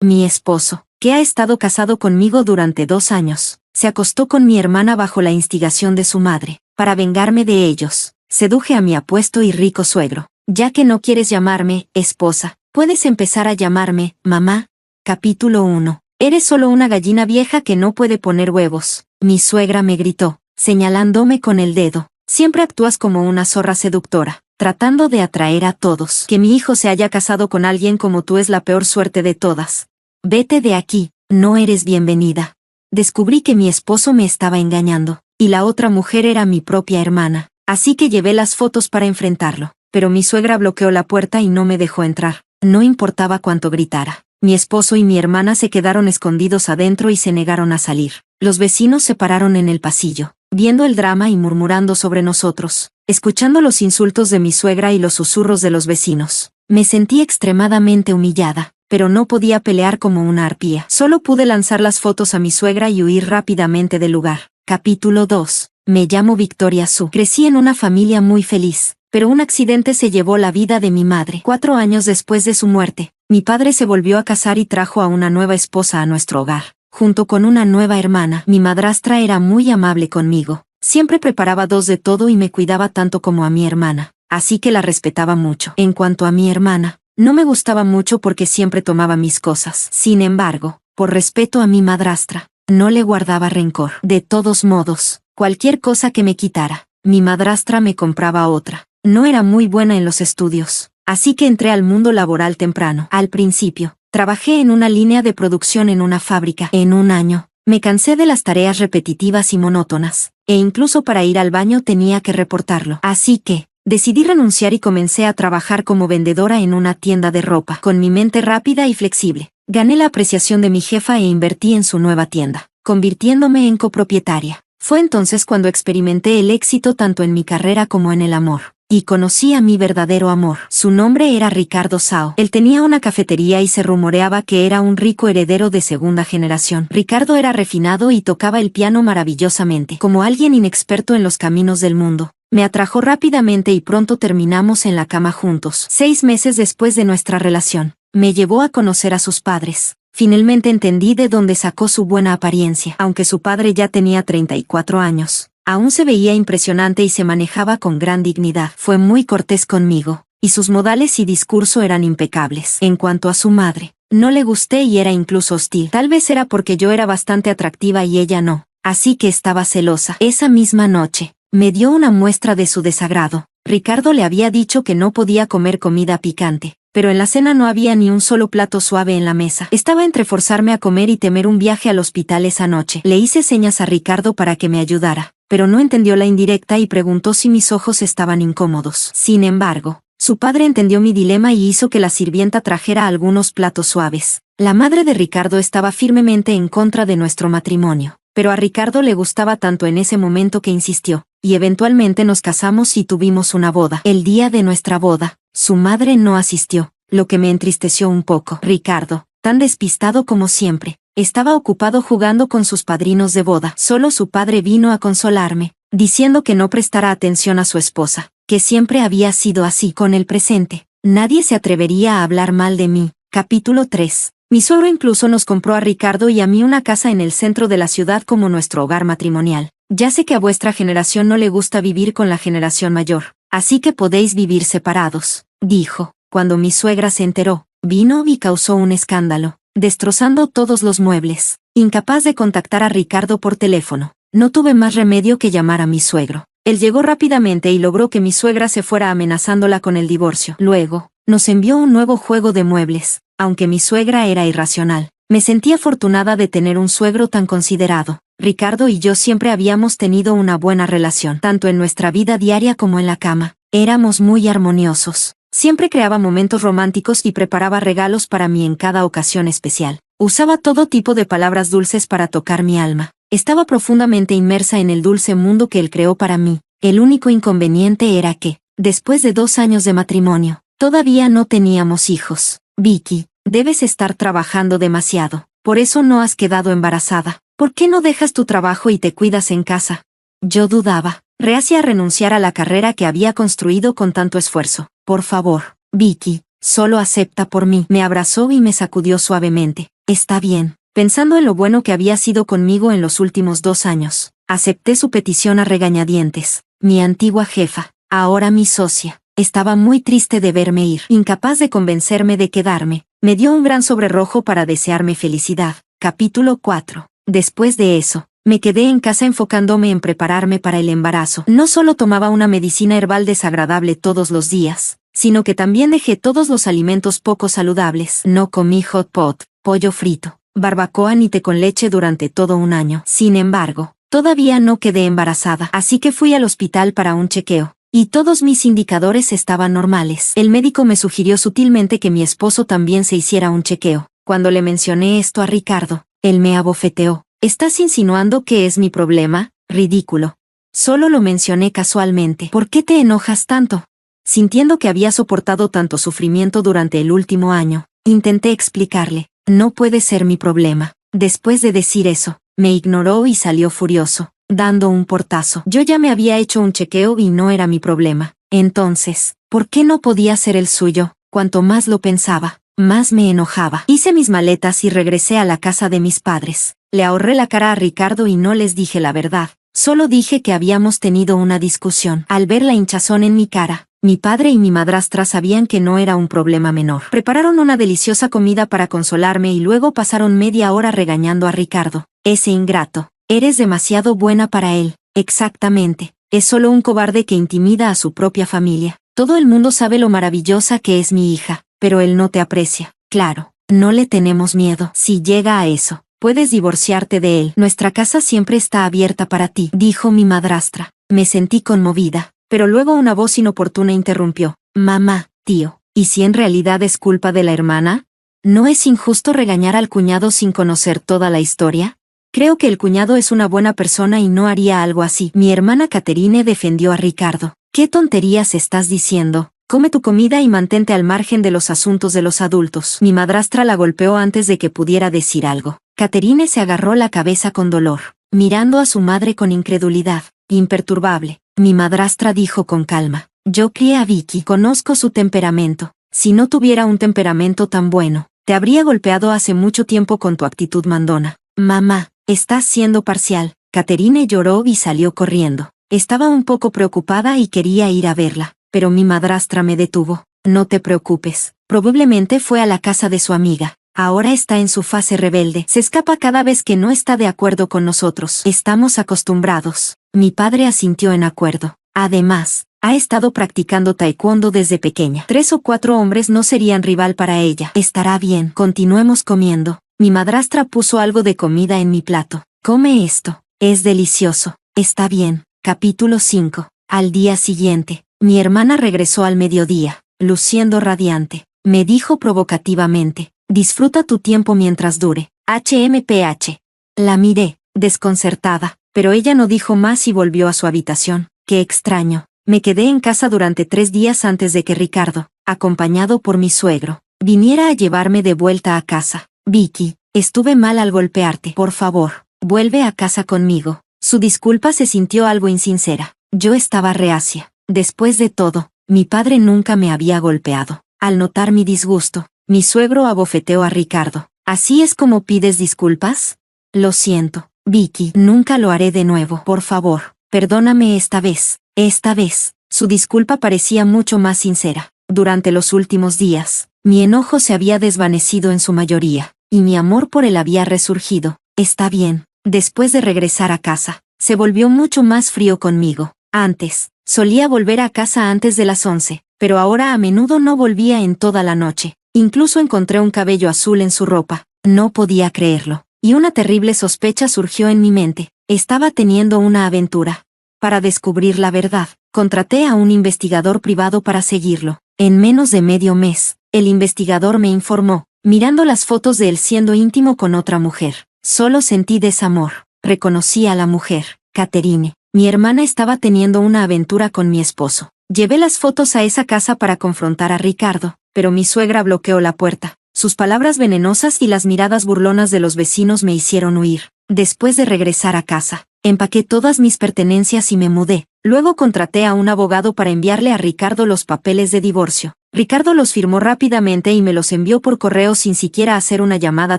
Mi esposo, que ha estado casado conmigo durante 2 años, se acostó con mi hermana bajo la instigación de su madre. Para vengarme de ellos, seduje a mi apuesto y rico suegro. Ya que no quieres llamarme esposa, puedes empezar a llamarme mamá. Capítulo 1. Eres solo una gallina vieja que no puede poner huevos. Mi suegra me gritó, señalándome con el dedo. Siempre actúas como una zorra seductora, tratando de atraer a todos. Que mi hijo se haya casado con alguien como tú es la peor suerte de todas. Vete de aquí, no eres bienvenida. Descubrí que mi esposo me estaba engañando, y la otra mujer era mi propia hermana, así que llevé las fotos para enfrentarlo. Pero mi suegra bloqueó la puerta y no me dejó entrar. No importaba cuánto gritara. Mi esposo y mi hermana se quedaron escondidos adentro y se negaron a salir. Los vecinos se pararon en el pasillo, viendo el drama y murmurando sobre nosotros, escuchando los insultos de mi suegra y los susurros de los vecinos. Me sentí extremadamente humillada, pero no podía pelear como una arpía. Solo pude lanzar las fotos a mi suegra y huir rápidamente del lugar. Capítulo 2. Me llamo Victoria Su. Crecí en una familia muy feliz, pero un accidente se llevó la vida de mi madre. 4 años después de su muerte, mi padre se volvió a casar y trajo a una nueva esposa a nuestro hogar, junto con una nueva hermana. Mi madrastra era muy amable conmigo. Siempre preparaba 2 de todo y me cuidaba tanto como a mi hermana, así que la respetaba mucho. En cuanto a mi hermana, no me gustaba mucho porque siempre tomaba mis cosas. Sin embargo, por respeto a mi madrastra, no le guardaba rencor. De todos modos, cualquier cosa que me quitara, mi madrastra me compraba otra. No era muy buena en los estudios, así que entré al mundo laboral temprano. Al principio, trabajé en una línea de producción en una fábrica. En un año, me cansé de las tareas repetitivas y monótonas, e incluso para ir al baño tenía que reportarlo. Así que decidí renunciar y comencé a trabajar como vendedora en una tienda de ropa. Con mi mente rápida y flexible, gané la apreciación de mi jefa e invertí en su nueva tienda, convirtiéndome en copropietaria. Fue entonces cuando experimenté el éxito tanto en mi carrera como en el amor. Y conocí a mi verdadero amor. Su nombre era Ricardo Sao. Él tenía una cafetería y se rumoreaba que era un rico heredero de segunda generación. Ricardo era refinado y tocaba el piano maravillosamente. Como alguien inexperto en los caminos del mundo, me atrajo rápidamente y pronto terminamos en la cama juntos. 6 meses después de nuestra relación, me llevó a conocer a sus padres. Finalmente entendí de dónde sacó su buena apariencia. Aunque su padre ya tenía 34 años. Aún se veía impresionante y se manejaba con gran dignidad. Fue muy cortés conmigo, y sus modales y discurso eran impecables. En cuanto a su madre, no le gusté y era incluso hostil. Tal vez era porque yo era bastante atractiva y ella no, así que estaba celosa. Esa misma noche, me dio una muestra de su desagrado. Ricardo le había dicho que no podía comer comida picante, pero en la cena no había ni un solo plato suave en la mesa. Estaba entre forzarme a comer y temer un viaje al hospital esa noche. Le hice señas a Ricardo para que me ayudara, pero no entendió la indirecta y preguntó si mis ojos estaban incómodos. Sin embargo, su padre entendió mi dilema y hizo que la sirvienta trajera algunos platos suaves. La madre de Ricardo estaba firmemente en contra de nuestro matrimonio, pero a Ricardo le gustaba tanto en ese momento que insistió, y eventualmente nos casamos y tuvimos una boda. El día de nuestra boda, su madre no asistió, lo que me entristeció un poco. Ricardo, tan despistado como siempre, estaba ocupado jugando con sus padrinos de boda. Solo su padre vino a consolarme, diciendo que no prestara atención a su esposa, que siempre había sido así. Con el presente, nadie se atrevería a hablar mal de mí. Capítulo 3. Mi suegro incluso nos compró a Ricardo y a mí una casa en el centro de la ciudad como nuestro hogar matrimonial. Ya sé que a vuestra generación no le gusta vivir con la generación mayor, así que podéis vivir separados, dijo. Cuando mi suegra se enteró, vino y causó un escándalo, destrozando todos los muebles. Incapaz de contactar a Ricardo por teléfono, no tuve más remedio que llamar a mi suegro. Él llegó rápidamente y logró que mi suegra se fuera amenazándola con el divorcio. Luego, nos envió un nuevo juego de muebles, aunque mi suegra era irracional. Me sentí afortunada de tener un suegro tan considerado. Ricardo y yo siempre habíamos tenido una buena relación, tanto en nuestra vida diaria como en la cama. Éramos muy armoniosos. Siempre creaba momentos románticos y preparaba regalos para mí en cada ocasión especial. Usaba todo tipo de palabras dulces para tocar mi alma. Estaba profundamente inmersa en el dulce mundo que él creó para mí. El único inconveniente era que, después de 2 años de matrimonio, todavía no teníamos hijos. Vicky, debes estar trabajando demasiado. Por eso no has quedado embarazada. ¿Por qué no dejas tu trabajo y te cuidas en casa? Yo dudaba, reacia a renunciar a la carrera que había construido con tanto esfuerzo. Por favor, Vicky, Solo acepta por mí. Me abrazó y me sacudió suavemente. Está bien. Pensando en lo bueno que había sido conmigo en los últimos 2 años, acepté su petición a regañadientes. Mi antigua jefa, ahora mi socia, estaba muy triste de verme ir. Incapaz de convencerme de quedarme, me dio un gran sobre rojo para desearme felicidad. Capítulo 4. Después de eso, me quedé en casa enfocándome en prepararme para el embarazo. No solo tomaba una medicina herbal desagradable todos los días, sino que también dejé todos los alimentos poco saludables. No comí hot pot, pollo frito, barbacoa ni té con leche durante todo un año. Sin embargo, todavía no quedé embarazada, así que fui al hospital para un chequeo. Y todos mis indicadores estaban normales. El médico me sugirió sutilmente que mi esposo también se hiciera un chequeo. Cuando le mencioné esto a Ricardo, él me abofeteó. ¿Estás insinuando que es mi problema? Ridículo. Solo lo mencioné casualmente. ¿Por qué te enojas tanto? Sintiendo que había soportado tanto sufrimiento durante el último año, intenté explicarle. No puede ser mi problema. Después de decir eso, me ignoró y salió furioso, dando un portazo. Yo ya me había hecho un chequeo y no era mi problema. Entonces, ¿por qué no podía ser el suyo? Cuanto más lo pensaba, más me enojaba. Hice mis maletas y regresé a la casa de mis padres. Le ahorré la cara a Ricardo y no les dije la verdad. Solo dije que habíamos tenido una discusión. Al ver la hinchazón en mi cara, mi padre y mi madrastra sabían que no era un problema menor. Prepararon una deliciosa comida para consolarme y luego pasaron media hora regañando a Ricardo. Ese ingrato. Eres demasiado buena para él. Exactamente. Es solo un cobarde que intimida a su propia familia. Todo el mundo sabe lo maravillosa que es mi hija, pero él no te aprecia. Claro, no le tenemos miedo. Si llega a eso, puedes divorciarte de él. Nuestra casa siempre está abierta para ti, dijo mi madrastra. Me sentí conmovida, pero luego una voz inoportuna interrumpió. Mamá, tío, ¿y si en realidad es culpa de la hermana? ¿No es injusto regañar al cuñado sin conocer toda la historia? Creo que el cuñado es una buena persona y no haría algo así. Mi hermana Catherine defendió a Ricardo. ¿Qué tonterías estás diciendo? Come tu comida y mantente al margen de los asuntos de los adultos. Mi madrastra la golpeó antes de que pudiera decir algo. Catherine se agarró la cabeza con dolor, mirando a su madre con incredulidad. Imperturbable, mi madrastra dijo con calma. Yo crié a Vicky, conozco su temperamento. Si no tuviera un temperamento tan bueno, te habría golpeado hace mucho tiempo con tu actitud mandona. Mamá, estás siendo parcial. Catherine lloró y salió corriendo. Estaba un poco preocupada y quería ir a verla, pero mi madrastra me detuvo. No te preocupes, probablemente fue a la casa de su amiga. Ahora está en su fase rebelde. Se escapa cada vez que no está de acuerdo con nosotros. Estamos acostumbrados. Mi padre asintió en acuerdo. Además, ha estado practicando taekwondo desde pequeña. 3 o 4 hombres no serían rival para ella. Estará bien. Continuemos comiendo. Mi madrastra puso algo de comida en mi plato. Come esto. Es delicioso. Está bien. Capítulo 5. Al día siguiente, mi hermana regresó al mediodía, luciendo radiante. Me dijo provocativamente. Disfruta tu tiempo mientras dure. HMPH. La miré, desconcertada, pero ella no dijo más y volvió a su habitación. Qué extraño. Me quedé en casa durante 3 días antes de que Ricardo, acompañado por mi suegro, viniera a llevarme de vuelta a casa. Vicky, estuve mal al golpearte. Por favor, vuelve a casa conmigo. Su disculpa se sintió algo insincera. Yo estaba reacia. Después de todo, mi padre nunca me había golpeado. Al notar mi disgusto, mi suegro abofeteó a Ricardo. ¿Así es como pides disculpas? Lo siento, Vicky, nunca lo haré de nuevo. Por favor, perdóname esta vez. Esta vez, su disculpa parecía mucho más sincera. Durante los últimos días, mi enojo se había desvanecido en su mayoría, y mi amor por él había resurgido. Está bien. Después de regresar a casa, se volvió mucho más frío conmigo. Antes, solía volver a casa antes de las 11, pero ahora a menudo no volvía en toda la noche. Incluso encontré un cabello azul en su ropa. No podía creerlo. Y una terrible sospecha surgió en mi mente. Estaba teniendo una aventura. Para descubrir la verdad, contraté a un investigador privado para seguirlo. En menos de medio mes, el investigador me informó, mirando las fotos de él siendo íntimo con otra mujer. Solo sentí desamor. Reconocí a la mujer, Catherine. Mi hermana estaba teniendo una aventura con mi esposo. Llevé las fotos a esa casa para confrontar a Ricardo, pero mi suegra bloqueó la puerta. Sus palabras venenosas y las miradas burlonas de los vecinos me hicieron huir. Después de regresar a casa, empaqué todas mis pertenencias y me mudé. Luego contraté a un abogado para enviarle a Ricardo los papeles de divorcio. Ricardo los firmó rápidamente y me los envió por correo sin siquiera hacer una llamada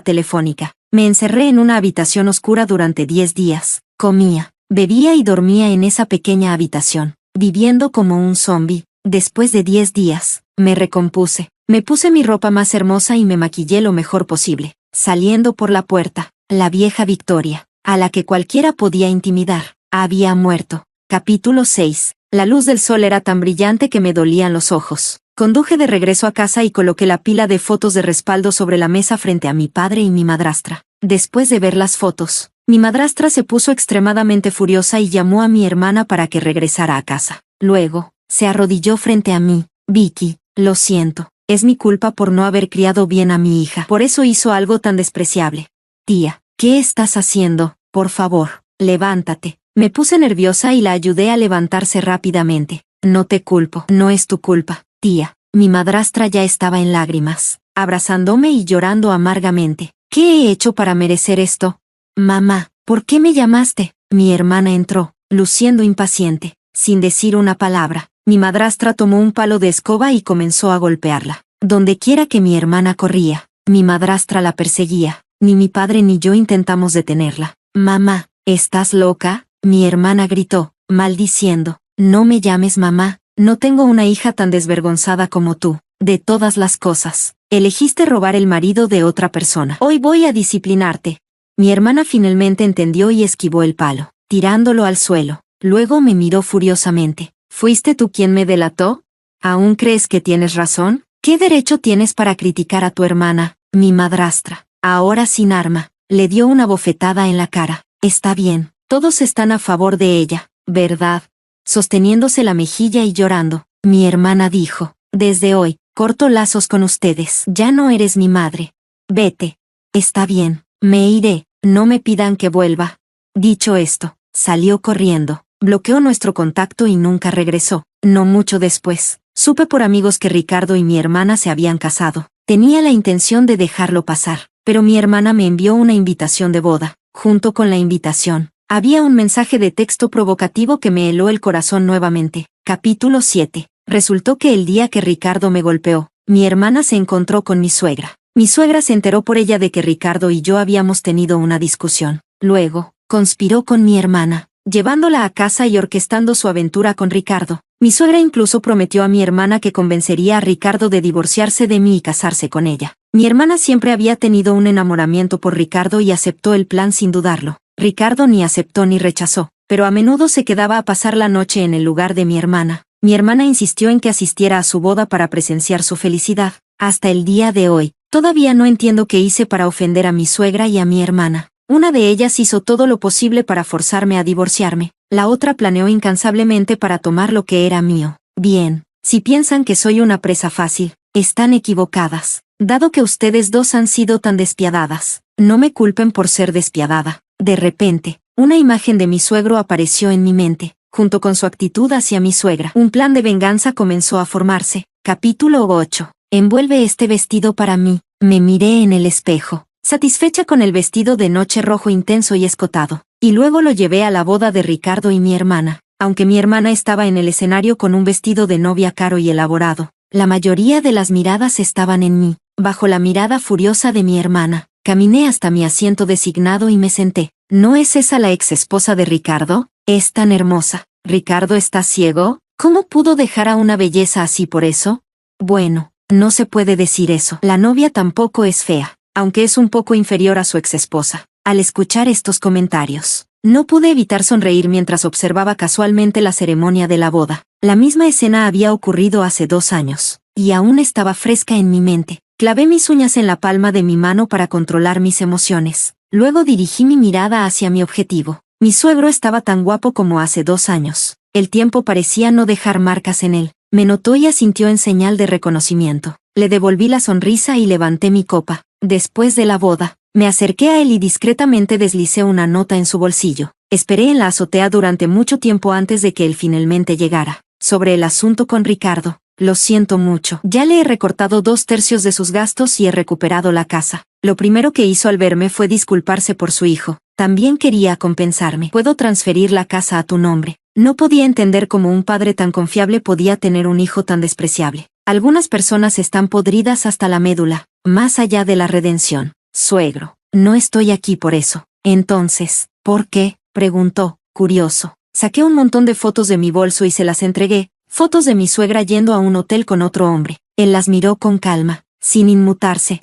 telefónica. Me encerré en una habitación oscura durante 10 días. Comía, bebía y dormía en esa pequeña habitación, viviendo como un zombi. Después de 10 días, me recompuse. Me puse mi ropa más hermosa y me maquillé lo mejor posible. Saliendo por la puerta, la vieja Victoria, a la que cualquiera podía intimidar, había muerto. Capítulo 6. La luz del sol era tan brillante que me dolían los ojos. Conduje de regreso a casa y coloqué la pila de fotos de respaldo sobre la mesa frente a mi padre y mi madrastra. Después de ver las fotos, mi madrastra se puso extremadamente furiosa y llamó a mi hermana para que regresara a casa. Luego, se arrodilló frente a mí. Vicky, lo siento, es mi culpa por no haber criado bien a mi hija. Por eso hizo algo tan despreciable. Tía, ¿qué estás haciendo? Por favor, levántate. Me puse nerviosa y la ayudé a levantarse rápidamente. No te culpo, no es tu culpa, tía. Mi madrastra ya estaba en lágrimas, abrazándome y llorando amargamente. ¿Qué he hecho para merecer esto? Mamá, ¿por qué me llamaste? Mi hermana entró, luciendo impaciente. Sin decir una palabra, mi madrastra tomó un palo de escoba y comenzó a golpearla. Donde quiera que mi hermana corría, mi madrastra la perseguía. Ni mi padre ni yo intentamos detenerla. Mamá, ¿estás loca? Mi hermana gritó, maldiciendo. No me llames mamá, no tengo una hija tan desvergonzada como tú. De todas las cosas, elegiste robar el marido de otra persona. Hoy voy a disciplinarte. Mi hermana finalmente entendió y esquivó el palo, tirándolo al suelo. Luego me miró furiosamente. ¿Fuiste tú quien me delató? ¿Aún crees que tienes razón? ¿Qué derecho tienes para criticar a tu hermana? Mi madrastra, ahora sin arma, le dio una bofetada en la cara. Está bien, todos están a favor de ella, ¿verdad? Sosteniéndose la mejilla y llorando, mi hermana dijo, desde hoy, corto lazos con ustedes. Ya no eres mi madre. Vete. Está bien, me iré, no me pidan que vuelva. Dicho esto, salió corriendo, bloqueó nuestro contacto y nunca regresó. No mucho después, supe por amigos que Ricardo y mi hermana se habían casado. Tenía la intención de dejarlo pasar, pero mi hermana me envió una invitación de boda. Junto con la invitación, había un mensaje de texto provocativo que me heló el corazón nuevamente. Capítulo 7. Resultó que el día que Ricardo me golpeó, mi hermana se encontró con mi suegra. Mi suegra se enteró por ella de que Ricardo y yo habíamos tenido una discusión. Luego, conspiró con mi hermana, llevándola a casa y orquestando su aventura con Ricardo. Mi suegra incluso prometió a mi hermana que convencería a Ricardo de divorciarse de mí y casarse con ella. Mi hermana siempre había tenido un enamoramiento por Ricardo y aceptó el plan sin dudarlo. Ricardo ni aceptó ni rechazó, pero a menudo se quedaba a pasar la noche en el lugar de mi hermana. Mi hermana insistió en que asistiera a su boda para presenciar su felicidad. Hasta el día de hoy, todavía no entiendo qué hice para ofender a mi suegra y a mi hermana. Una de ellas hizo todo lo posible para forzarme a divorciarme. La otra planeó incansablemente para tomar lo que era mío. Bien, si piensan que soy una presa fácil, están equivocadas. Dado que ustedes dos han sido tan despiadadas, no me culpen por ser despiadada. De repente, una imagen de mi suegro apareció en mi mente, junto con su actitud hacia mi suegra. Un plan de venganza comenzó a formarse. Capítulo 8. Envuelve este vestido para mí. Me miré en el espejo, satisfecha con el vestido de noche rojo intenso y escotado, y luego lo llevé a la boda de Ricardo y mi hermana. Aunque mi hermana estaba en el escenario con un vestido de novia caro y elaborado, la mayoría de las miradas estaban en mí. Bajo la mirada furiosa de mi hermana, caminé hasta mi asiento designado y me senté. ¿No es esa la ex esposa de Ricardo? Es tan hermosa. ¿Ricardo está ciego? ¿Cómo pudo dejar a una belleza así por eso? Bueno, no se puede decir eso. La novia tampoco es fea, aunque es un poco inferior a su ex esposa. Al escuchar estos comentarios, no pude evitar sonreír mientras observaba casualmente la ceremonia de la boda. La misma escena había ocurrido hace 2 años, y aún estaba fresca en mi mente. Clavé mis uñas en la palma de mi mano para controlar mis emociones. Luego dirigí mi mirada hacia mi objetivo. Mi suegro estaba tan guapo como hace 2 años. El tiempo parecía no dejar marcas en él. Me notó y asintió en señal de reconocimiento. Le devolví la sonrisa y levanté mi copa. Después de la boda, me acerqué a él y discretamente deslicé una nota en su bolsillo. Esperé en la azotea durante mucho tiempo antes de que él finalmente llegara. Sobre el asunto con Ricardo. Lo siento mucho. Ya le he recortado 2/3 de sus gastos y he recuperado la casa. Lo primero que hizo al verme fue disculparse por su hijo. También quería compensarme. Puedo transferir la casa a tu nombre. No podía entender cómo un padre tan confiable podía tener un hijo tan despreciable. Algunas personas están podridas hasta la médula, más allá de la redención. Suegro, no estoy aquí por eso. Entonces, ¿por qué? Preguntó, curioso. Saqué un montón de fotos de mi bolso y se las entregué, fotos de mi suegra yendo a un hotel con otro hombre. Él las miró con calma, sin inmutarse.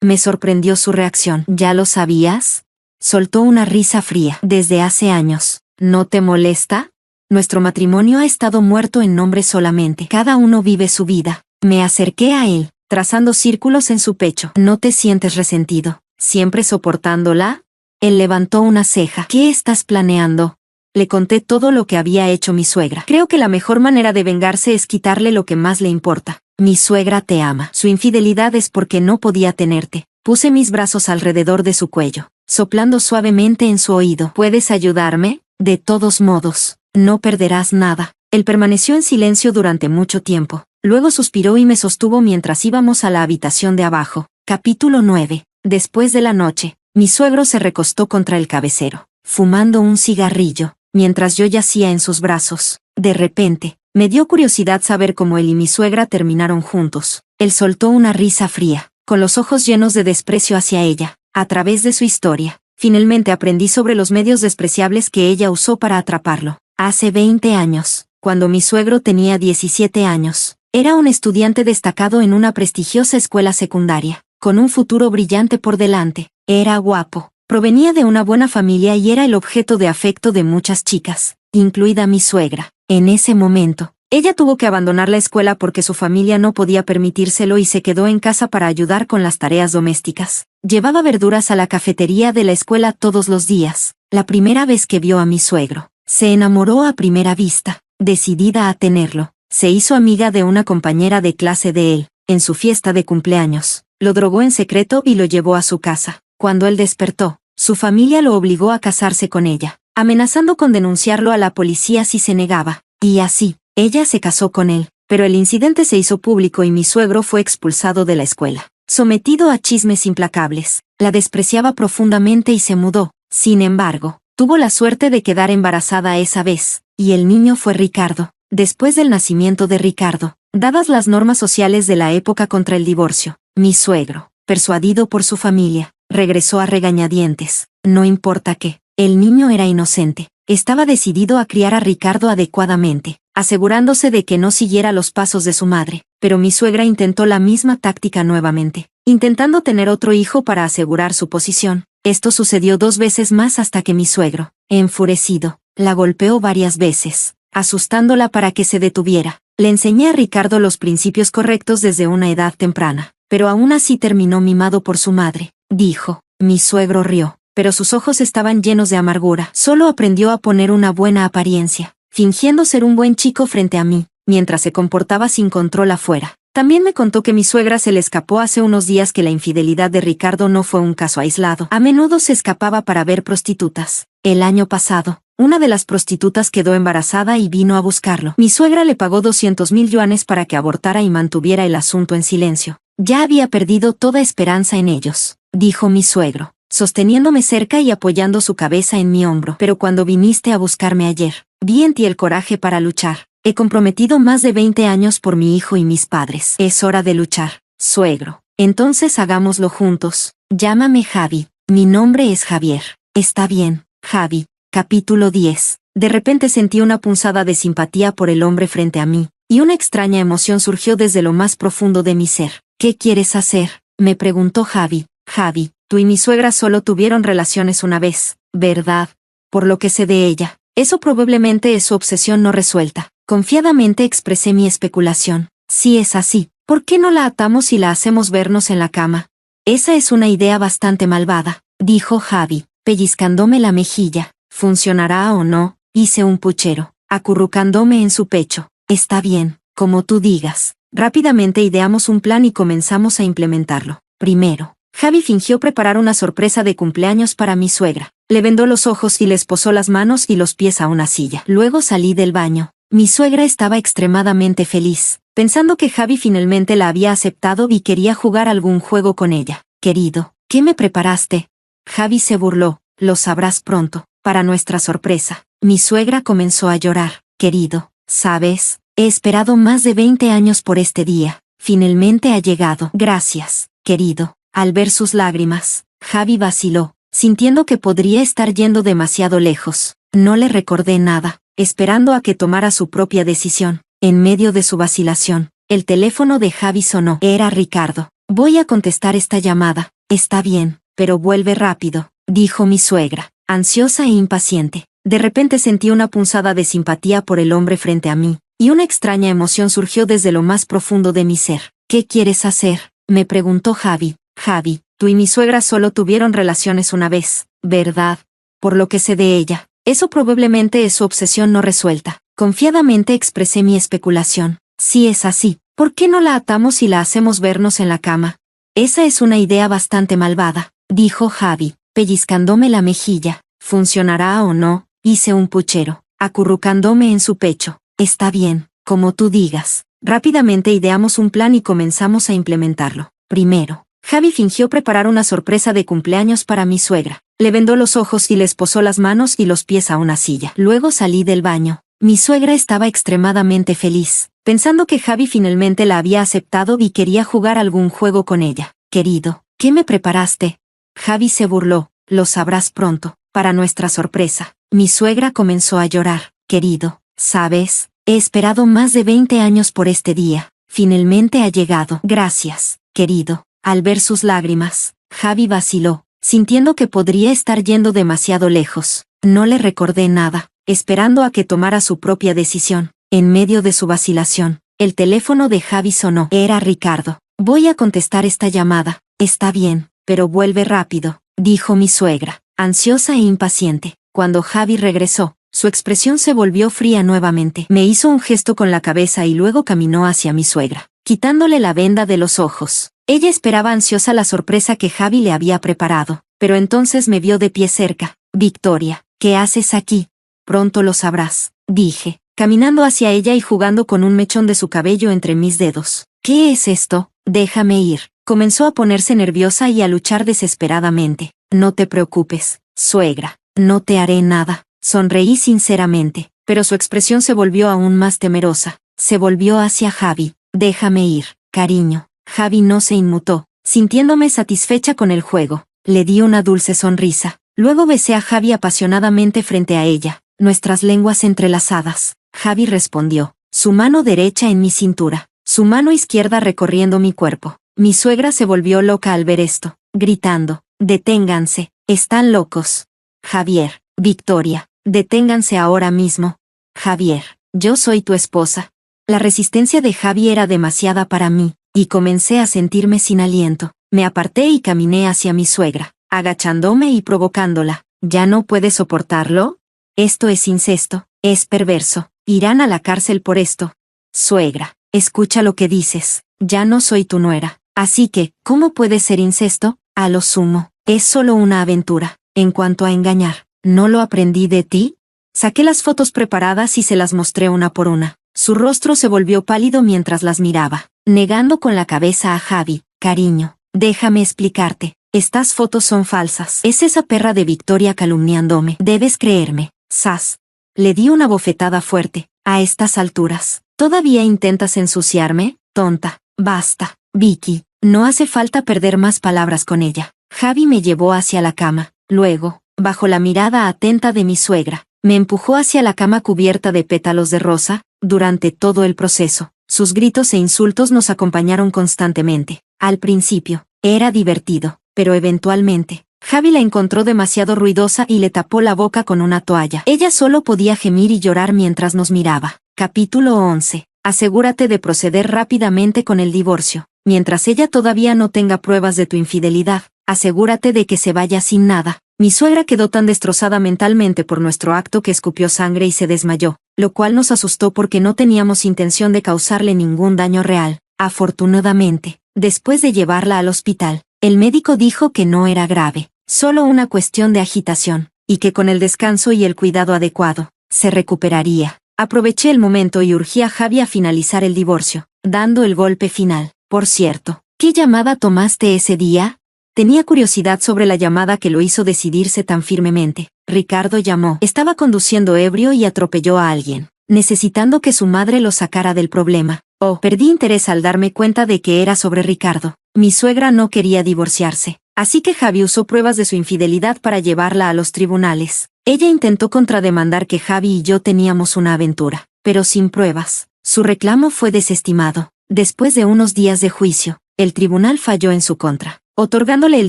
Me sorprendió su reacción. ¿Ya lo sabías? Soltó una risa fría. Desde hace años. ¿No te molesta? Nuestro matrimonio ha estado muerto en nombre solamente. Cada uno vive su vida. Me acerqué a él, trazando círculos en su pecho. ¿No te sientes resentido? ¿Siempre soportándola? Él levantó una ceja. ¿Qué estás planeando? Le conté todo lo que había hecho mi suegra. Creo que la mejor manera de vengarse es quitarle lo que más le importa. Mi suegra te ama. Su infidelidad es porque no podía tenerte. Puse mis brazos alrededor de su cuello, soplando suavemente en su oído. ¿Puedes ayudarme? De todos modos, no perderás nada. Él permaneció en silencio durante mucho tiempo. Luego suspiró y me sostuvo mientras íbamos a la habitación de abajo. Capítulo 9. Después de la noche, mi suegro se recostó contra el cabecero, fumando un cigarrillo, mientras yo yacía en sus brazos. De repente, me dio curiosidad saber cómo él y mi suegra terminaron juntos. Él soltó una risa fría, con los ojos llenos de desprecio hacia ella. A través de su historia, finalmente aprendí sobre los medios despreciables que ella usó para atraparlo. Hace 20 años, cuando mi suegro tenía 17 años, era un estudiante destacado en una prestigiosa escuela secundaria, con un futuro brillante por delante. Era guapo, provenía de una buena familia y era el objeto de afecto de muchas chicas, incluida mi suegra. En ese momento, ella tuvo que abandonar la escuela porque su familia no podía permitírselo y se quedó en casa para ayudar con las tareas domésticas. Llevaba verduras a la cafetería de la escuela todos los días. La primera vez que vio a mi suegro, se enamoró a primera vista, decidida a tenerlo. Se hizo amiga de una compañera de clase de él, en su fiesta de cumpleaños. Lo drogó en secreto y lo llevó a su casa. Cuando él despertó, su familia lo obligó a casarse con ella, amenazando con denunciarlo a la policía si se negaba. Y así, ella se casó con él, pero el incidente se hizo público y mi suegro fue expulsado de la escuela. Sometido a chismes implacables, la despreciaba profundamente y se mudó. Sin embargo, tuvo la suerte de quedar embarazada esa vez, y el niño fue Ricardo. Después del nacimiento de Ricardo, dadas las normas sociales de la época contra el divorcio, mi suegro, persuadido por su familia, regresó a regañadientes. No importa qué, el niño era inocente. Estaba decidido a criar a Ricardo adecuadamente, asegurándose de que no siguiera los pasos de su madre. Pero mi suegra intentó la misma táctica nuevamente, intentando tener otro hijo para asegurar su posición. Esto sucedió 2 veces más hasta que mi suegro, enfurecido, la golpeó varias veces, asustándola para que se detuviera. Le enseñé a Ricardo los principios correctos desde una edad temprana, pero aún así terminó mimado por su madre, dijo. Mi suegro rió, pero sus ojos estaban llenos de amargura. Solo aprendió a poner una buena apariencia, fingiendo ser un buen chico frente a mí, mientras se comportaba sin control afuera. También me contó que mi suegra se le escapó hace unos días que la infidelidad de Ricardo no fue un caso aislado. A menudo se escapaba para ver prostitutas. El año pasado, una de las prostitutas quedó embarazada y vino a buscarlo. Mi suegra le pagó 200,000 yuanes para que abortara y mantuviera el asunto en silencio. Ya había perdido toda esperanza en ellos, dijo mi suegro, sosteniéndome cerca y apoyando su cabeza en mi hombro. Pero cuando viniste a buscarme ayer, vi en ti el coraje para luchar. He comprometido más de 20 años por mi hijo y mis padres. Es hora de luchar, suegro. Entonces hagámoslo juntos. Llámame Javi. Mi nombre es Javier. Está bien, Javi. Capítulo 10. De repente sentí una punzada de simpatía por el hombre frente a mí, y una extraña emoción surgió desde lo más profundo de mi ser. ¿Qué quieres hacer?, me preguntó Javi. Javi, tú y mi suegra solo tuvieron relaciones una vez, ¿verdad? Por lo que sé de ella, eso probablemente es su obsesión no resuelta. Confiadamente expresé mi especulación. Si es así, ¿por qué no la atamos y la hacemos vernos en la cama? Esa es una idea bastante malvada, dijo Javi, pellizcándome la mejilla. ¿Funcionará o no? Hice un puchero, acurrucándome en su pecho. Está bien, como tú digas. Rápidamente ideamos un plan y comenzamos a implementarlo. Primero, Javi fingió preparar una sorpresa de cumpleaños para mi suegra. Le vendó los ojos y le esposó las manos y los pies a una silla. Luego salí del baño. Mi suegra estaba extremadamente feliz, pensando que Javi finalmente la había aceptado y quería jugar algún juego con ella. Querido, ¿qué me preparaste? Javi se burló. Lo sabrás pronto. Para nuestra sorpresa, mi suegra comenzó a llorar. Querido, ¿sabes? He esperado más de 20 años por este día. Finalmente ha llegado. Gracias, querido. Al ver sus lágrimas, Javi vaciló, sintiendo que podría estar yendo demasiado lejos. No le recordé nada, esperando a que tomara su propia decisión. En medio de su vacilación, el teléfono de Javi sonó. Era Ricardo. Voy a contestar esta llamada. Está bien, pero vuelve rápido, dijo mi suegra, ansiosa e impaciente. De repente sentí una punzada de simpatía por el hombre frente a mí, y una extraña emoción surgió desde lo más profundo de mi ser. ¿Qué quieres hacer?, me preguntó Javi. Javi, tú y mi suegra solo tuvieron relaciones una vez, ¿verdad? Por lo que sé de ella, eso probablemente es su obsesión no resuelta. Confiadamente expresé mi especulación. Si es así, ¿por qué no la atamos y la hacemos vernos en la cama? Esa es una idea bastante malvada, dijo Javi, pellizcándome la mejilla. ¿Funcionará o no? Hice un puchero, acurrucándome en su pecho. Está bien, como tú digas. Rápidamente ideamos un plan y comenzamos a implementarlo. Primero, Javi fingió preparar una sorpresa de cumpleaños para mi suegra. Le vendó los ojos y le esposó las manos y los pies a una silla. Luego salí del baño. Mi suegra estaba extremadamente feliz, pensando que Javi finalmente la había aceptado y quería jugar algún juego con ella. Querido, ¿qué me preparaste? Javi se burló. Lo sabrás pronto. Para nuestra sorpresa, mi suegra comenzó a llorar. Querido, ¿sabes? He esperado más de 20 años por este día. Finalmente ha llegado. Gracias, querido. Al ver sus lágrimas, Javi vaciló, sintiendo que podría estar yendo demasiado lejos. No le recordé nada, esperando a que tomara su propia decisión. En medio de su vacilación, el teléfono de Javi sonó. Era Ricardo. Voy a contestar esta llamada. Está bien, pero vuelve rápido, dijo mi suegra, ansiosa e impaciente. Cuando Javi regresó, su expresión se volvió fría nuevamente. Me hizo un gesto con la cabeza y luego caminó hacia mi suegra, quitándole la venda de los ojos. Ella esperaba ansiosa la sorpresa que Javi le había preparado, pero entonces me vio de pie cerca. Victoria, ¿qué haces aquí? Pronto lo sabrás, dije, caminando hacia ella y jugando con un mechón de su cabello entre mis dedos. ¿Qué es esto? Déjame ir. Comenzó a ponerse nerviosa y a luchar desesperadamente. No te preocupes, suegra, no te haré nada. Sonreí sinceramente, pero su expresión se volvió aún más temerosa. Se volvió hacia Javi. Déjame ir, cariño. Javi no se inmutó, sintiéndome satisfecha con el juego. Le di una dulce sonrisa. Luego besé a Javi apasionadamente frente a ella, nuestras lenguas entrelazadas. Javi respondió, su mano derecha en mi cintura, su mano izquierda recorriendo mi cuerpo. Mi suegra se volvió loca al ver esto, gritando, «Deténganse, están locos». Javier, Victoria, deténganse ahora mismo. Javier, yo soy tu esposa. La resistencia de Javi era demasiada para mí, y comencé a sentirme sin aliento. Me aparté y caminé hacia mi suegra, agachándome y provocándola. ¿Ya no puedes soportarlo? Esto es incesto, es perverso, irán a la cárcel por esto. Suegra, escucha lo que dices, ya no soy tu nuera, así que, ¿cómo puede ser incesto? A lo sumo, es solo una aventura. En cuanto a engañar, ¿no lo aprendí de ti? Saqué las fotos preparadas y se las mostré una por una. Su rostro se volvió pálido mientras las miraba, negando con la cabeza a Javi. Cariño, déjame explicarte, estas fotos son falsas. Es esa perra de Victoria calumniándome. Debes creerme. Sas. Le di una bofetada fuerte. A estas alturas, ¿todavía intentas ensuciarme? Tonta. Basta. Vicky, no hace falta perder más palabras con ella. Javi me llevó hacia la cama. Luego, bajo la mirada atenta de mi suegra, me empujó hacia la cama cubierta de pétalos de rosa. Durante todo el proceso, sus gritos e insultos nos acompañaron constantemente. Al principio, era divertido, pero eventualmente, Javi la encontró demasiado ruidosa y le tapó la boca con una toalla. Ella solo podía gemir y llorar mientras nos miraba. Capítulo 11. Asegúrate de proceder rápidamente con el divorcio. Mientras ella todavía no tenga pruebas de tu infidelidad, asegúrate de que se vaya sin nada. Mi suegra quedó tan destrozada mentalmente por nuestro acto que escupió sangre y se desmayó, lo cual nos asustó porque no teníamos intención de causarle ningún daño real. Afortunadamente, después de llevarla al hospital, el médico dijo que no era grave, solo una cuestión de agitación, y que con el descanso y el cuidado adecuado, se recuperaría. Aproveché el momento y urgí a Javi a finalizar el divorcio, dando el golpe final. Por cierto, ¿qué llamada tomaste ese día? Tenía curiosidad sobre la llamada que lo hizo decidirse tan firmemente. Ricardo llamó. Estaba conduciendo ebrio y atropelló a alguien. necesitando que su madre lo sacara del problema. Perdí interés al darme cuenta de que era sobre Ricardo. Mi suegra no quería divorciarse, así que Javi usó pruebas de su infidelidad para llevarla a los tribunales. Ella intentó contrademandar que Javi y yo teníamos una aventura, pero sin pruebas. Su reclamo fue desestimado. Después de unos días de juicio, el tribunal falló en su contra, otorgándole el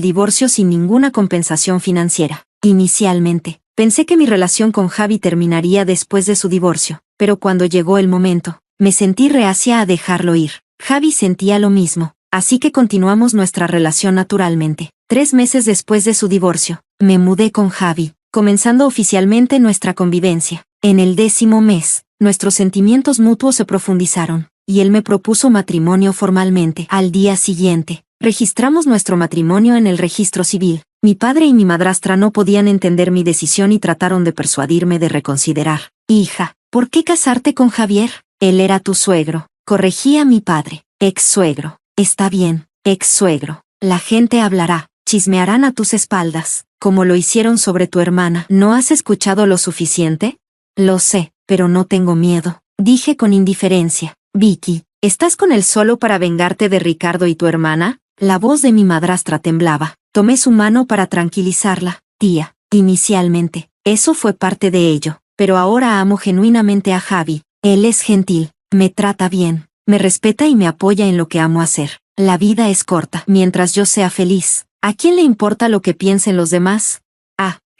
divorcio sin ninguna compensación financiera. Inicialmente, pensé que mi relación con Javi terminaría después de su divorcio, pero cuando llegó el momento, me sentí reacia a dejarlo ir. Javi sentía lo mismo, así que continuamos nuestra relación naturalmente. 3 meses después de su divorcio, me mudé con Javi, comenzando oficialmente nuestra convivencia. En el 10º mes, nuestros sentimientos mutuos se profundizaron, y él me propuso matrimonio formalmente. Al día siguiente, registramos nuestro matrimonio en el registro civil. Mi padre y mi madrastra no podían entender mi decisión y trataron de persuadirme de reconsiderar. Hija, ¿por qué casarte con Javier? Él era tu suegro, corregía mi padre. Ex-suegro. Está bien, ex-suegro. La gente hablará, chismearán a tus espaldas, como lo hicieron sobre tu hermana. ¿No has escuchado lo suficiente? Lo sé, pero no tengo miedo, dije con indiferencia. Vicky, ¿estás con él solo para vengarte de Ricardo y tu hermana? La voz de mi madrastra temblaba. Tomé su mano para tranquilizarla. Tía, inicialmente, eso fue parte de ello, pero ahora amo genuinamente a Javi. Él es gentil, me trata bien, me respeta y me apoya en lo que amo hacer. La vida es corta. Mientras yo sea feliz, ¿a quién le importa lo que piensen los demás?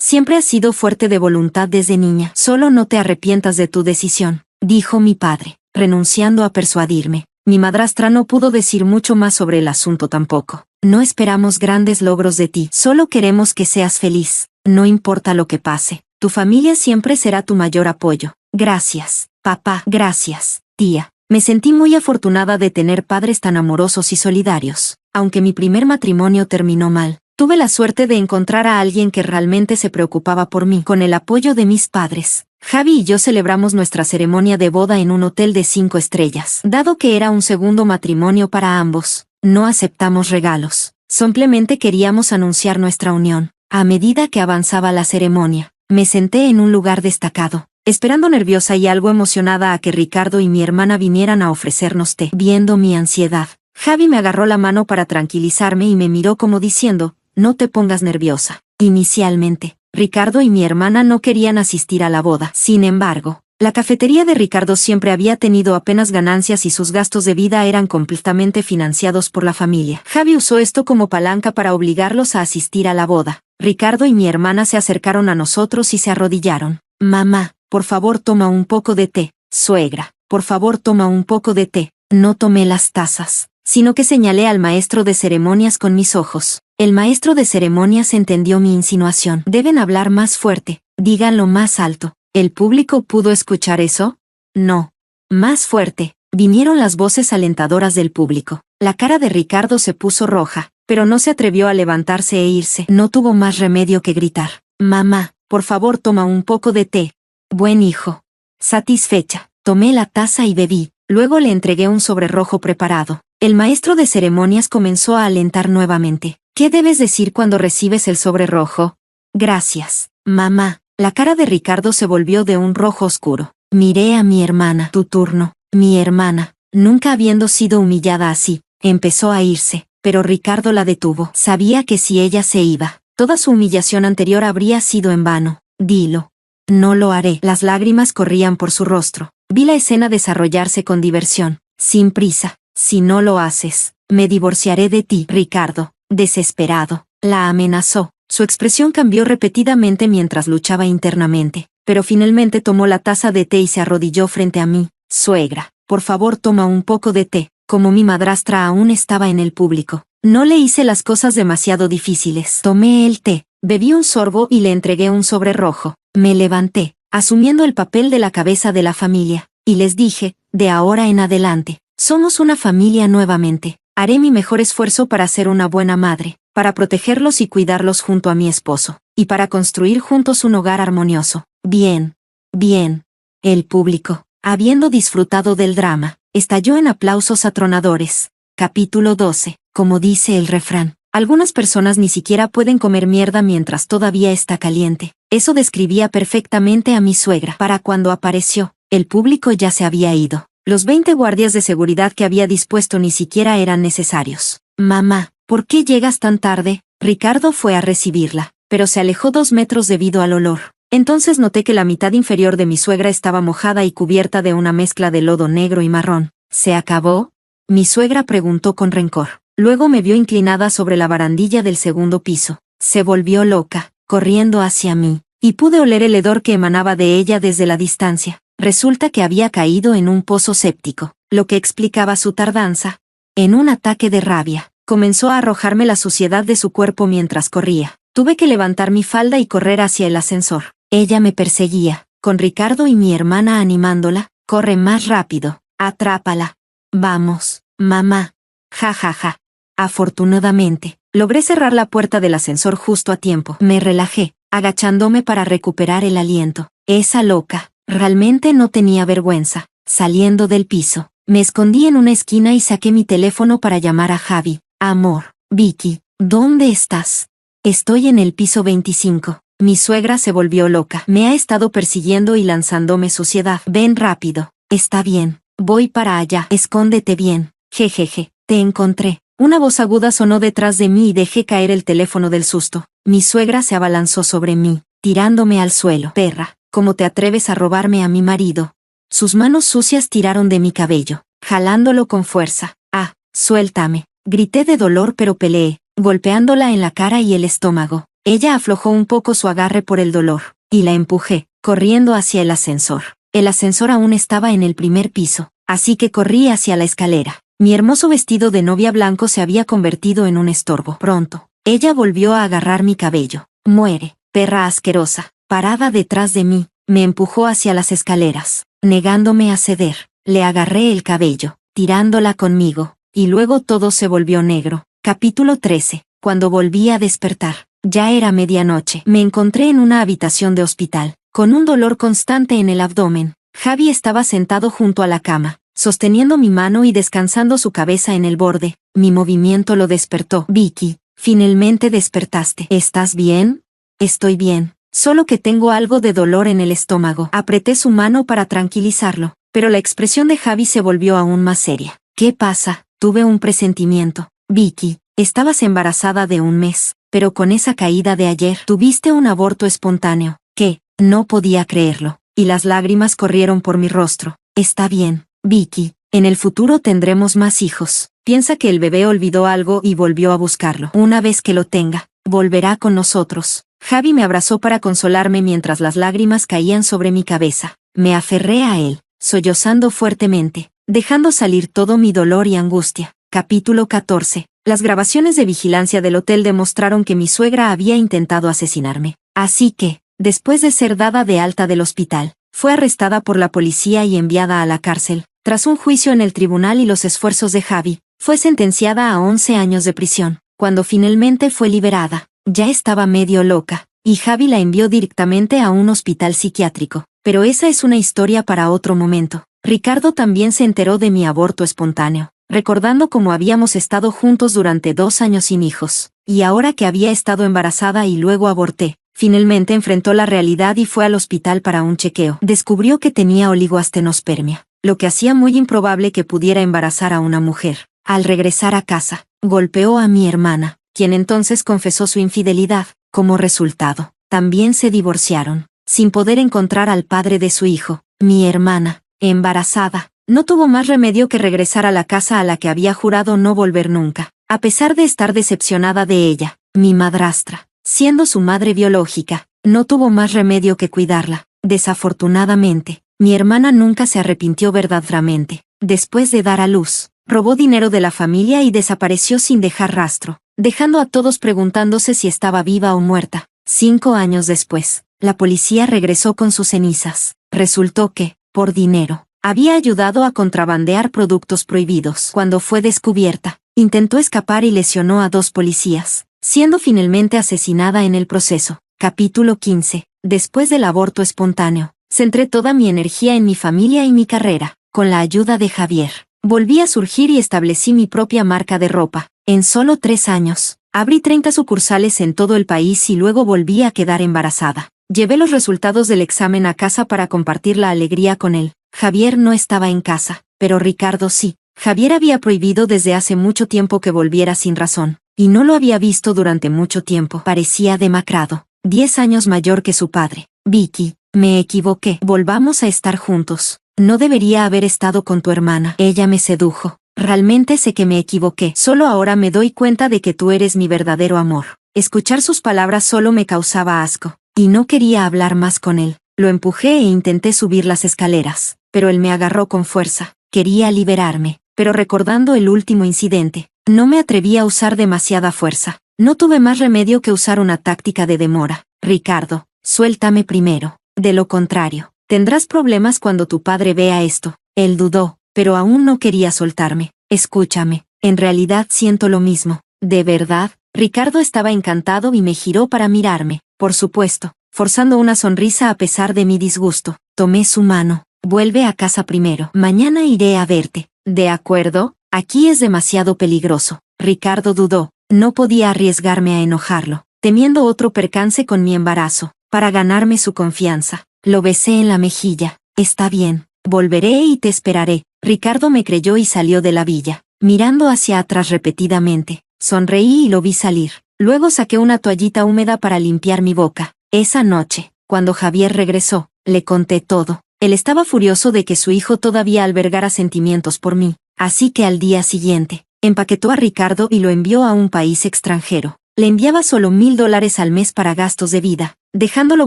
Siempre has sido fuerte de voluntad desde niña. Solo no te arrepientas de tu decisión, dijo mi padre, renunciando a persuadirme. Mi madrastra no pudo decir mucho más sobre el asunto tampoco. No esperamos grandes logros de ti, solo queremos que seas feliz. No importa lo que pase, tu familia siempre será tu mayor apoyo. Gracias, papá. Gracias, tía. Me sentí muy afortunada de tener padres tan amorosos y solidarios. Aunque mi primer matrimonio terminó mal, tuve la suerte de encontrar a alguien que realmente se preocupaba por mí. Con el apoyo de mis padres, Javi y yo celebramos nuestra ceremonia de boda en un hotel de 5 estrellas. Dado que era un segundo matrimonio para ambos, no aceptamos regalos. Simplemente queríamos anunciar nuestra unión. A medida que avanzaba la ceremonia, me senté en un lugar destacado, esperando nerviosa y algo emocionada a que Ricardo y mi hermana vinieran a ofrecernos té. Viendo mi ansiedad, Javi me agarró la mano para tranquilizarme y me miró como diciendo, no te pongas nerviosa. Inicialmente, Ricardo y mi hermana no querían asistir a la boda. Sin embargo, la cafetería de Ricardo siempre había tenido apenas ganancias y sus gastos de vida eran completamente financiados por la familia. Javi usó esto como palanca para obligarlos a asistir a la boda. Ricardo y mi hermana se acercaron a nosotros y se arrodillaron. Mamá, por favor toma un poco de té. Suegra, por favor toma un poco de té. No tomé las tazas, sino que señalé al maestro de ceremonias con mis ojos. El maestro de ceremonias entendió mi insinuación. Deben hablar más fuerte, díganlo más alto. ¿El público pudo escuchar eso? No. Más fuerte. Vinieron las voces alentadoras del público. La cara de Ricardo se puso roja, pero no se atrevió a levantarse e irse. No tuvo más remedio que gritar. Mamá, por favor toma un poco de té. Buen hijo. Satisfecha, tomé la taza y bebí. Luego le entregué un sobre rojo preparado. El maestro de ceremonias comenzó a alentar nuevamente. ¿Qué debes decir cuando recibes el sobre rojo? Gracias, mamá. La cara de Ricardo se volvió de un rojo oscuro. Miré a mi hermana. Tu turno. Mi hermana, nunca habiendo sido humillada así, empezó a irse, pero Ricardo la detuvo. Sabía que si ella se iba, toda su humillación anterior habría sido en vano. Dilo. No lo haré. Las lágrimas corrían por su rostro. Vi la escena desarrollarse con diversión. Sin prisa. Si no lo haces, me divorciaré de ti. Ricardo, desesperado, la amenazó. Su expresión cambió repetidamente mientras luchaba internamente, pero finalmente tomó la taza de té y se arrodilló frente a mí. Suegra, por favor toma un poco de té. Como mi madrastra aún estaba en el público, no le hice las cosas demasiado difíciles. Tomé el té, bebí un sorbo y le entregué un sobre rojo. Me levanté, asumiendo el papel de la cabeza de la familia, y les dije, de ahora en adelante, somos una familia nuevamente. Haré mi mejor esfuerzo para ser una buena madre, para protegerlos y cuidarlos junto a mi esposo, y para construir juntos un hogar armonioso. Bien. Bien. El público, habiendo disfrutado del drama, estalló en aplausos atronadores. Capítulo 12. Como dice el refrán, algunas personas ni siquiera pueden comer mierda mientras todavía está caliente. Eso describía perfectamente a mi suegra. Para cuando apareció, El público ya se había ido. Los 20 guardias de seguridad que había dispuesto ni siquiera eran necesarios. Mamá, ¿por qué llegas tan tarde? Ricardo fue a recibirla, pero se alejó 2 metros debido al olor. Entonces noté que la mitad inferior de mi suegra estaba mojada y cubierta de una mezcla de lodo negro y marrón. ¿Se acabó? Mi suegra preguntó con rencor. Luego me vio inclinada sobre la barandilla del segundo piso. Se volvió loca, corriendo hacia mí, y pude oler el hedor que emanaba de ella desde la distancia. Resulta que había caído en un pozo séptico, lo que explicaba su tardanza. En un ataque de rabia, comenzó a arrojarme la suciedad de su cuerpo mientras corría. Tuve que levantar mi falda y correr hacia el ascensor. Ella me perseguía, con Ricardo y mi hermana animándola. Corre más rápido, atrápala. Vamos, mamá. Ja ja ja. Afortunadamente, logré cerrar la puerta del ascensor justo a tiempo. Me relajé, agachándome para recuperar el aliento. Esa loca, realmente no tenía vergüenza. Saliendo del piso, me escondí en una esquina y saqué mi teléfono para llamar a Javi. Amor, Vicky, ¿dónde estás? Estoy en el piso 25. Mi suegra se volvió loca. Me ha estado persiguiendo y lanzándome suciedad. Ven rápido. Está bien. Voy para allá. Escóndete bien. Jejeje. Te encontré. Una voz aguda sonó detrás de mí y dejé caer el teléfono del susto. Mi suegra se abalanzó sobre mí, tirándome al suelo. Perra, ¿cómo te atreves a robarme a mi marido? Sus manos sucias tiraron de mi cabello, jalándolo con fuerza. Ah, suéltame. Grité de dolor pero peleé, golpeándola en la cara y el estómago. Ella aflojó un poco su agarre por el dolor, y la empujé, corriendo hacia el ascensor. El ascensor aún estaba en el primer piso, así que corrí hacia la escalera. Mi hermoso vestido de novia blanco se había convertido en un estorbo. Pronto, ella volvió a agarrar mi cabello. Muere, perra asquerosa. Parada detrás de mí, me empujó hacia las escaleras. Negándome a ceder, le agarré el cabello, tirándola conmigo, y luego todo se volvió negro. Capítulo 13. Cuando volví a despertar, ya era medianoche. Me encontré en una habitación de hospital, con un dolor constante en el abdomen. Javi estaba sentado junto a la cama, sosteniendo mi mano y descansando su cabeza en el borde. Mi movimiento lo despertó. Vicky, finalmente despertaste. ¿Estás bien? Estoy bien, solo que tengo algo de dolor en el estómago. Apreté su mano para tranquilizarlo, pero la expresión de Javi se volvió aún más seria. ¿Qué pasa? Tuve un presentimiento. Vicky, estabas embarazada de 1 mes, pero con esa caída de ayer tuviste un aborto espontáneo. ¿Qué? No podía creerlo, y las lágrimas corrieron por mi rostro. Está bien, Vicky, en el futuro tendremos más hijos. Piensa que el bebé olvidó algo y volvió a buscarlo. Una vez que lo tenga, volverá con nosotros. Javi me abrazó para consolarme mientras las lágrimas caían sobre mi cabeza. Me aferré a él, sollozando fuertemente, dejando salir todo mi dolor y angustia. Capítulo 14. Las grabaciones de vigilancia del hotel demostraron que mi suegra había intentado asesinarme. Así que, después de ser dada de alta del hospital, fue arrestada por la policía y enviada a la cárcel. Tras un juicio en el tribunal y los esfuerzos de Javi, fue sentenciada a 11 años de prisión. Cuando finalmente fue liberada, ya estaba medio loca, y Javi la envió directamente a un hospital psiquiátrico. Pero esa es una historia para otro momento. Ricardo también se enteró de mi aborto espontáneo, recordando cómo habíamos estado juntos durante 2 años sin hijos, y ahora que había estado embarazada y luego aborté, finalmente enfrentó la realidad y fue al hospital para un chequeo. Descubrió que tenía oligoastenospermia, lo que hacía muy improbable que pudiera embarazar a una mujer. Al regresar a casa, golpeó a mi hermana, quien entonces confesó su infidelidad. Como resultado, también se divorciaron, sin poder encontrar al padre de su hijo. Mi hermana, embarazada, no tuvo más remedio que regresar a la casa a la que había jurado no volver nunca. A pesar de estar decepcionada de ella, mi madrastra, siendo su madre biológica, no tuvo más remedio que cuidarla. Desafortunadamente, mi hermana nunca se arrepintió verdaderamente. Después de dar a luz, robó dinero de la familia y desapareció sin dejar rastro, dejando a todos preguntándose si estaba viva o muerta. 5 años después, la policía regresó con sus cenizas. Resultó que, por dinero, había ayudado a contrabandear productos prohibidos. Cuando fue descubierta, intentó escapar y lesionó a 2 policías, siendo finalmente asesinada en el proceso. Capítulo 15. Después del aborto espontáneo, centré toda mi energía en mi familia y mi carrera. Con la ayuda de Javier, volví a surgir y establecí mi propia marca de ropa. En solo 3 años, abrí 30 sucursales en todo el país y luego volví a quedar embarazada. Llevé los resultados del examen a casa para compartir la alegría con él. Javier no estaba en casa, pero Ricardo sí. Javier había prohibido desde hace mucho tiempo que volviera sin razón, y no lo había visto durante mucho tiempo. Parecía demacrado, 10 años mayor que su padre. Vicky, me equivoqué. Volvamos a estar juntos. No debería haber estado con tu hermana. Ella me sedujo. Realmente sé que me equivoqué. Solo ahora me doy cuenta de que tú eres mi verdadero amor. Escuchar sus palabras solo me causaba asco, y no quería hablar más con él. Lo empujé e intenté subir las escaleras, pero él me agarró con fuerza. Quería liberarme, pero recordando el último incidente, no me atreví a usar demasiada fuerza. No tuve más remedio que usar una táctica de demora. Ricardo, suéltame primero. De lo contrario, tendrás problemas cuando tu padre vea esto. Él dudó, pero aún no quería soltarme. Escúchame, en realidad siento lo mismo. ¿De verdad? Ricardo estaba encantado y me giró para mirarme, por supuesto, forzando una sonrisa a pesar de mi disgusto. Tomé su mano. Vuelve a casa primero. Mañana iré a verte. ¿De acuerdo? Aquí es demasiado peligroso. Ricardo dudó. No podía arriesgarme a enojarlo, temiendo otro percance con mi embarazo. Para ganarme su confianza, lo besé en la mejilla. Está bien, volveré y te esperaré. Ricardo me creyó y salió de la villa, mirando hacia atrás repetidamente. Sonreí y lo vi salir. Luego saqué una toallita húmeda para limpiar mi boca. Esa noche, cuando Javier regresó, le conté todo. Él estaba furioso de que su hijo todavía albergara sentimientos por mí, así que al día siguiente, empaquetó a Ricardo y lo envió a un país extranjero. Le enviaba solo $1000 al mes para gastos de vida, dejándolo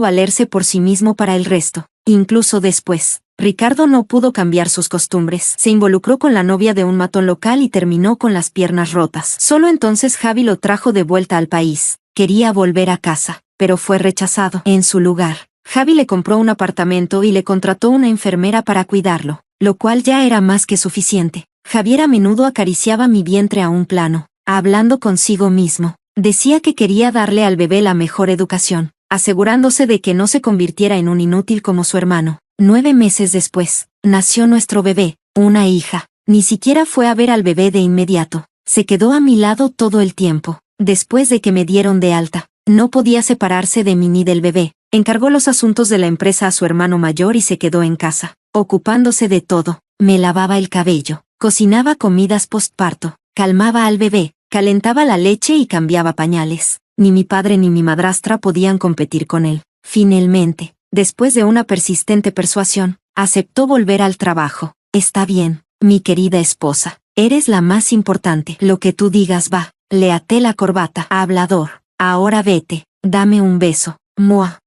valerse por sí mismo para el resto. Incluso después, Ricardo no pudo cambiar sus costumbres. Se involucró con la novia de un matón local y terminó con las piernas rotas. Solo entonces Javi lo trajo de vuelta al país. Quería volver a casa, pero fue rechazado. En su lugar, Javi le compró un apartamento y le contrató una enfermera para cuidarlo, lo cual ya era más que suficiente. Javier a menudo acariciaba mi vientre a un plano, hablando consigo mismo. Decía que quería darle al bebé la mejor educación, asegurándose de que no se convirtiera en un inútil como su hermano. 9 meses después, nació nuestro bebé, una hija. Ni siquiera fue a ver al bebé de inmediato. Se quedó a mi lado todo el tiempo. Después de que me dieron de alta, no podía separarse de mí ni del bebé. Encargó los asuntos de la empresa a su hermano mayor y se quedó en casa, ocupándose de todo. Me lavaba el cabello, cocinaba comidas postparto, calmaba al bebé, calentaba la leche y cambiaba pañales. Ni mi padre ni mi madrastra podían competir con él. Finalmente, después de una persistente persuasión, aceptó volver al trabajo. Está bien, mi querida esposa, eres la más importante. Lo que tú digas va. Le até la corbata. Hablador. Ahora vete, dame un beso. Mua.